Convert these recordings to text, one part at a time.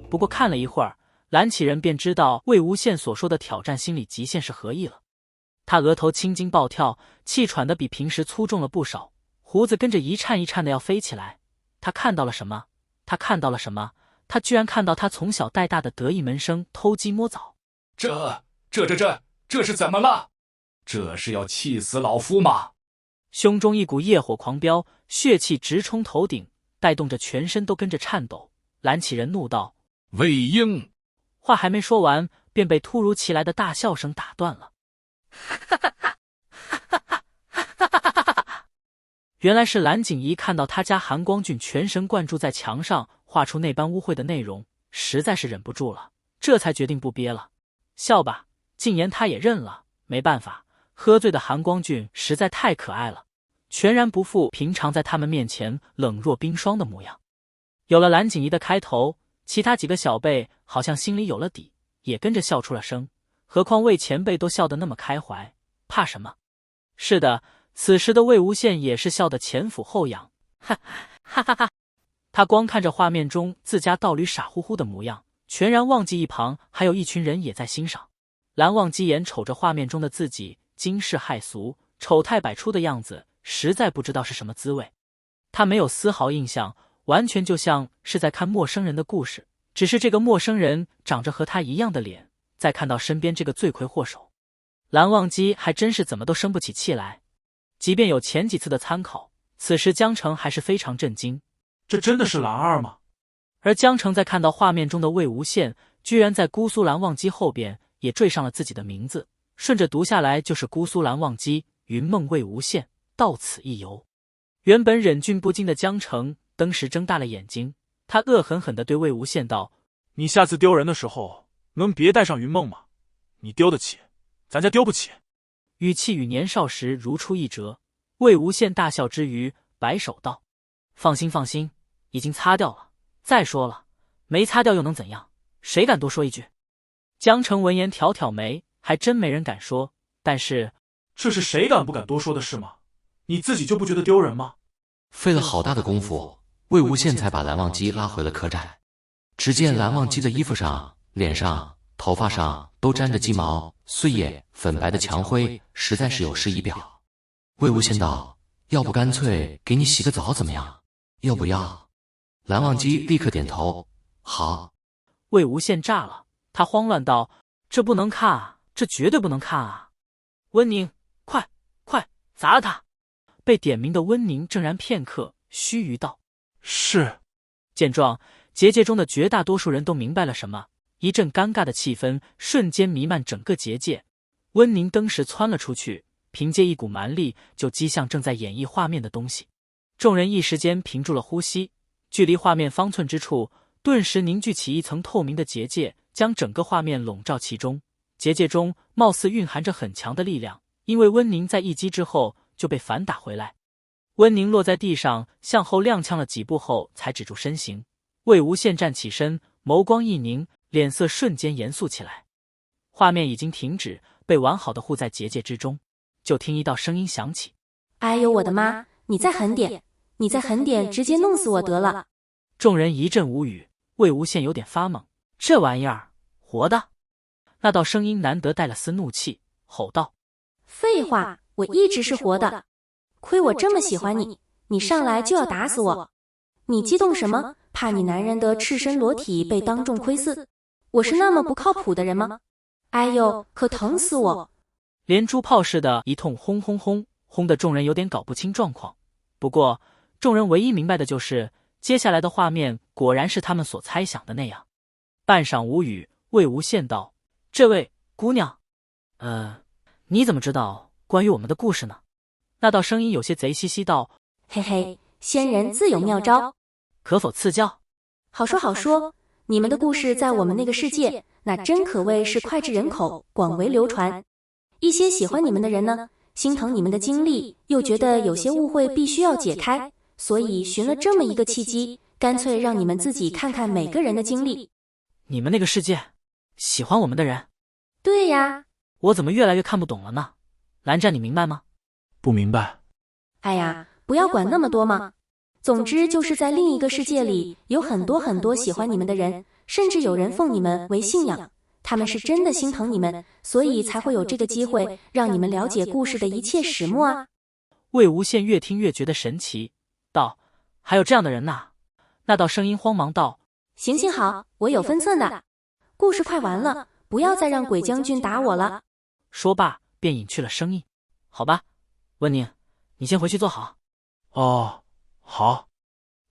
不过看了一会儿，蓝启仁便知道魏无羡所说的挑战心理极限是何意了。他额头青筋暴跳，气喘得比平时粗重了不少，胡子跟着一颤一颤的要飞起来。他看到了什么？他看到了什么？他居然看到他从小带大的得意门生偷鸡摸枣。这是怎么了？这是要气死老夫吗？胸中一股业火狂飙，血气直冲头顶，带动着全身都跟着颤抖。蓝启仁怒道：魏婴！话还没说完，便被突如其来的大笑声打断了。原来是蓝景怡看到他家韩光俊全神贯注在墙上画出那般污秽的内容，实在是忍不住了，这才决定不憋了。笑吧，禁言他也认了，没办法，喝醉的韩光俊实在太可爱了，全然不复平常在他们面前冷若冰霜的模样。有了蓝景怡的开头，其他几个小辈好像心里有了底，也跟着笑出了声。何况魏前辈都笑得那么开怀，怕什么？是的，此时的魏无羡也是笑得前俯后仰，哈哈哈哈！他光看着画面中自家道侣傻乎乎的模样，全然忘记一旁还有一群人也在欣赏。蓝忘机眼瞅着画面中的自己惊世骇俗、丑态百出的样子，实在不知道是什么滋味。他没有丝毫印象，完全就像是在看陌生人的故事，只是这个陌生人长着和他一样的脸。再看到身边这个罪魁祸首，蓝忘机还真是怎么都生不起气来。即便有前几次的参考，此时江澄还是非常震惊。这真的是蓝二吗？而江澄在看到画面中的魏无羡居然在姑苏蓝忘机后边也缀上了自己的名字，顺着读下来就是姑苏蓝忘机，云梦魏无羡，到此一游。原本忍俊不禁的江澄登时睁大了眼睛，他恶狠狠地对魏无羡道：你下次丢人的时候能别带上云梦吗？你丢得起，咱家丢不起。语气与年少时如出一辙。魏无羡大笑之余摆手道：放心放心，已经擦掉了，再说了没擦掉又能怎样，谁敢多说一句？江澄闻言挑挑眉，还真没人敢说，但是这是谁敢不敢多说的事吗？你自己就不觉得丢人吗？费了好大的功夫，魏无羡才把蓝忘机拉回了客栈。只见蓝忘机的衣服上、脸上、头发上都沾着鸡毛、碎叶、粉白的墙灰，实在是有失仪表。魏无羡道：要不干脆给你洗个澡怎么样？要不要？蓝忘机立刻点头：好。魏无羡炸了，他慌乱道：这不能看啊，这绝对不能看啊！温宁，快砸了他！被点名的温宁怔然片刻，须臾道：是。见状，结界中的绝大多数人都明白了什么，一阵尴尬的气氛瞬间弥漫整个结界。温宁登时窜了出去，凭借一股蛮力就击向正在演绎画面的东西。众人一时间屏住了呼吸，距离画面方寸之处顿时凝聚起一层透明的结界，将整个画面笼罩其中。结界中貌似蕴含着很强的力量，因为温宁在一击之后就被反打回来。温宁落在地上，向后踉跄了几步后才止住身形。魏无羡站起身，眸光一凝，脸色瞬间严肃起来。画面已经停止，被完好的护在结界之中。就听一道声音响起：哎呦我的妈，你再狠点，你再狠点，直接弄死我得了。众人一阵无语，魏无羡有点发懵，这玩意儿活的？那道声音难得带了丝怒气，吼道：废话，我一直是活的，亏我这么喜欢你，你上来就要打死我。你激动什么？怕你男人的赤身裸体被当众窥视？我是那么不靠谱的人吗？哎呦，可疼死我！连珠炮似的一通轰轰轰，轰得众人有点搞不清状况。不过众人唯一明白的就是接下来的画面果然是他们所猜想的那样。半晌无语，魏无羡道：这位姑娘，你怎么知道关于我们的故事呢？那道声音有些贼兮兮道：嘿嘿，仙人自有妙招，可否赐教？好说好说，你们的故事在我们那个世界那真可谓是脍炙人口，广为流传。一些喜欢你们的人呢，心疼你们的经历，又觉得有些误会必须要解开，所以寻了这么一个契机，干脆让你们自己看看每个人的经历。你们那个世界喜欢我们的人？对呀。我怎么越来越看不懂了呢？蓝湛你明白吗？不明白。哎呀，不要管那么多嘛。总之就是在另一个世界里，有很多很多喜欢你们的人，甚至有人奉你们为信仰。他们是真的心疼你们，所以才会有这个机会让你们了解故事的一切始末啊。魏无羡越听越觉得神奇，道：“还有这样的人呐？”那道声音慌忙道：“行行好，我有分寸的。故事快完了，不要再让鬼将军打我了。”说罢便隐去了声音。好吧，温宁，你先回去坐好。哦，好。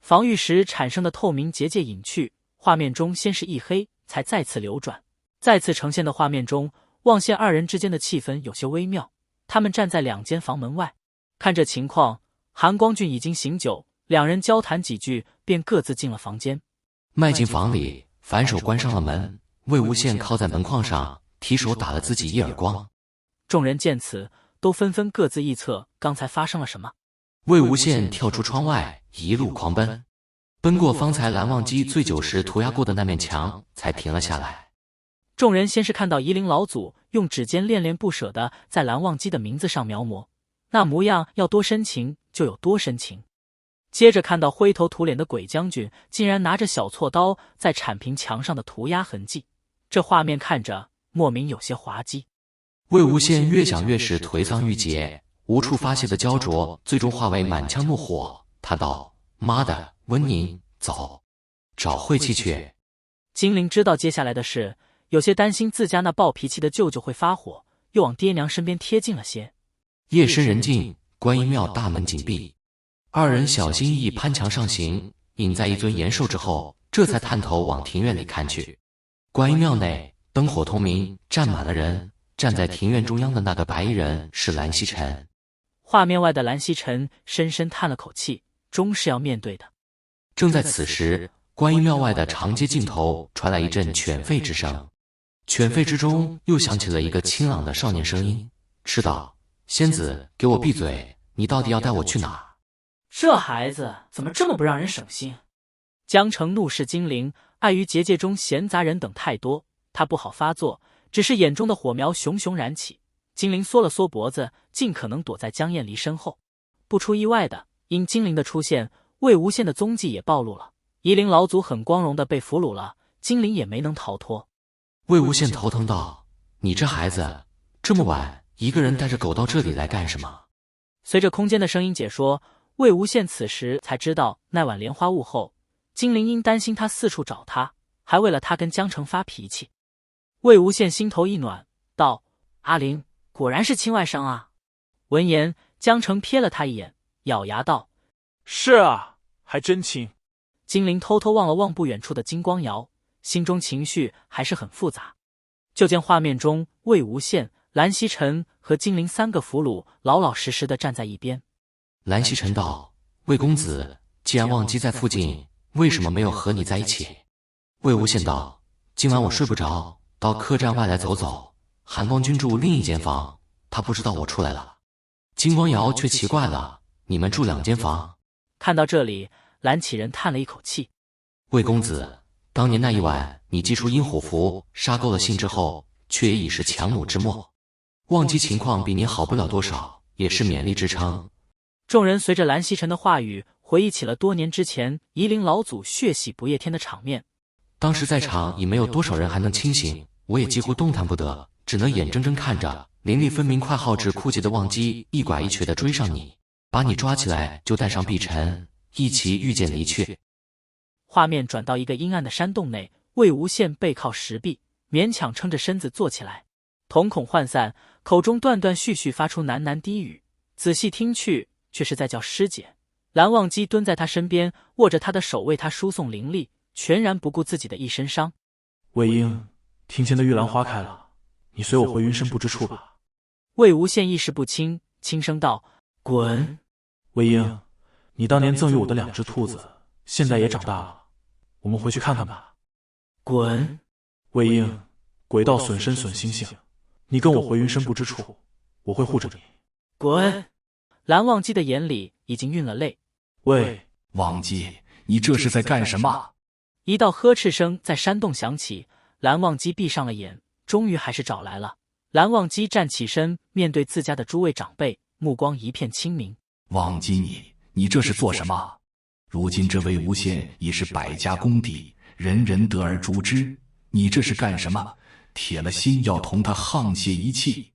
防御时产生的透明结界隐去，画面中先是一黑，才再次流转。再次呈现的画面中，望羡二人之间的气氛有些微妙。他们站在两间房门外，看这情况，韩光俊已经醒酒，两人交谈几句，便各自进了房间。迈进房里，反手关上了门。魏无羡靠在门框上，提手打了自己一耳光。众人见此，都纷纷各自臆测刚才发生了什么。魏无羡跳出窗外，一路狂奔，奔过方才蓝忘机醉酒时涂鸦过的那面墙，才停了下来。众人先是看到夷陵老祖用指尖恋恋不舍地在蓝忘机的名字上描摹，那模样要多深情就有多深情。接着看到灰头土脸的鬼将军竟然拿着小锉刀在铲平墙上的涂鸦痕迹，这画面看着莫名有些滑稽。魏无羡越想越是颓丧郁结，无处发泄的焦灼最终化为满腔怒火。他道：“妈的，温宁，走，找晦气去。”金陵知道接下来的事，有些担心自家那暴脾气的舅舅会发火，又往爹娘身边贴近了些。夜深人静，观音庙大门紧闭，二人小心翼翼攀墙上行，隐在一尊岩兽之后，这才探头往庭院里看去。观音庙内灯火通明，站满了人。站在庭院中央的那个白衣人是蓝曦臣。画面外的蓝曦臣深深叹了口气，终是要面对的。正在此时，观音庙外的长街尽头传来一阵犬吠之声，犬吠之中又响起了一个清朗的少年声音，斥道：“仙子，给我闭嘴！你到底要带我去哪？”这孩子怎么这么不让人省心？江澄怒视金陵，碍于结界中闲杂人等太多，他不好发作，只是眼中的火苗熊熊燃起。金陵缩了缩脖子，尽可能躲在江厌离身后。不出意外的，因金陵的出现，魏无羡的踪迹也暴露了。夷陵老祖很光荣的被俘虏了，金陵也没能逃脱。魏无羡头疼道：“你这孩子，这么晚一个人带着狗到这里来干什么？”随着空间的声音解说，魏无羡此时才知道，那晚莲花误后，金陵因担心他四处找他，还为了他跟江澄发脾气。魏无羡心头一暖，道：“阿陵果然是亲外甥啊。”闻言，江澄瞥了他一眼，咬牙道：“是啊，还真亲。”金陵偷偷望了望不远处的金光瑶，心中情绪还是很复杂。就见画面中魏无羡、蓝曦臣和金陵三个俘虏老老实实的站在一边。蓝曦臣道：“魏公子，既然忘机在附近，为什么没有和你在一起？”魏无羡道：“今晚我睡不着，到客栈外来走走。韩光君住另一间房，他不知道我出来了。”金光瑶却奇怪了：“你们住两间房？”看到这里，蓝启仁叹了一口气：“魏公子，当年那一晚，你祭出阴虎符，杀够了信之后，却也已是强弩之末。忘机情况比您好不了多少，也是勉励之称。”众人随着蓝曦臣的话语，回忆起了多年之前夷陵老祖血洗不夜天的场面。当时在场已没有多少人还能清醒，我也几乎动弹不得，只能眼睁睁看着凌厉分明、快耗至枯竭的忘机一拐一瘸地追上你，把你抓起来就带上碧尘，一起御剑离去。画面转到一个阴暗的山洞内，魏无羡背靠石壁，勉强撑着身子坐起来，瞳孔涣散，口中断断续续发出喃喃低语，仔细听去，却是在叫师姐。蓝忘机蹲在他身边，握着他的手为他输送灵力，全然不顾自己的一身伤。魏婴，庭前的玉兰花开了，你随我回云深不知处吧。魏无羡意识不清，轻声道：“滚！”魏婴，你当年赠予我的2只兔子，现在也长大了，我们回去看看吧。滚！魏婴，鬼道损身损心性，你跟我回云深不知处，我会护着你。滚！蓝忘机的眼里已经晕了泪。喂，忘机，你这是在干什么？一道呵斥声在山洞响起，蓝忘机闭上了眼，终于还是找来了。蓝忘机站起身，面对自家的诸位长辈，目光一片清明。忘机你这是做什么？如今这魏无羡已是百家公敌，人人得而诛之，你这是干什么？铁了心要同他沆瀣一气？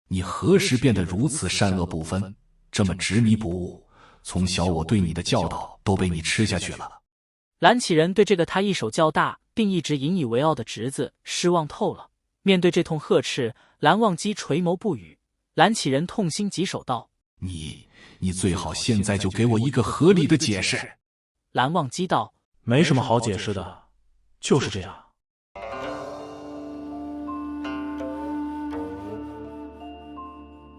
你何时变得如此善恶不分，这么执迷不悟？从小我对你的教导都被你吃下去了。蓝启仁对这个他一手较大并一直引以为傲的侄子失望透了。面对这通呵斥，蓝忘机垂眸不语。蓝启仁痛心疾首道：你最好现在就给我一个合理的解释。蓝忘机道：没什么好解释的，就是这样。